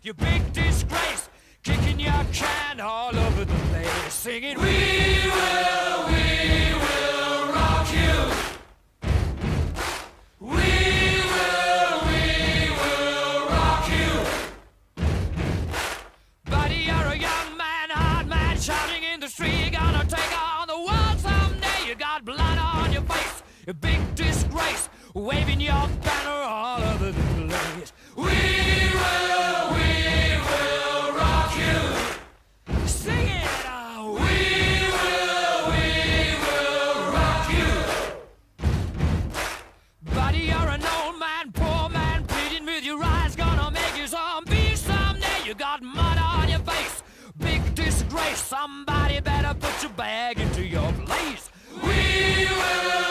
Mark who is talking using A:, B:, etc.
A: you big disgrace, kicking your can all over the place, singing, we will rock you. We will rock you. Buddy, you're a young man, hard man, shouting in the street, you're gonna take on the world someday. You got blood on your face, you big disgrace, waving your banner all over the place. We will rock you. Sing it! We will rock you. Buddy, you're an old man, poor man, pleading with your eyes, gonna make you zombie someday. You got mud on your face, big disgrace. Somebody better put your bag into your place. We will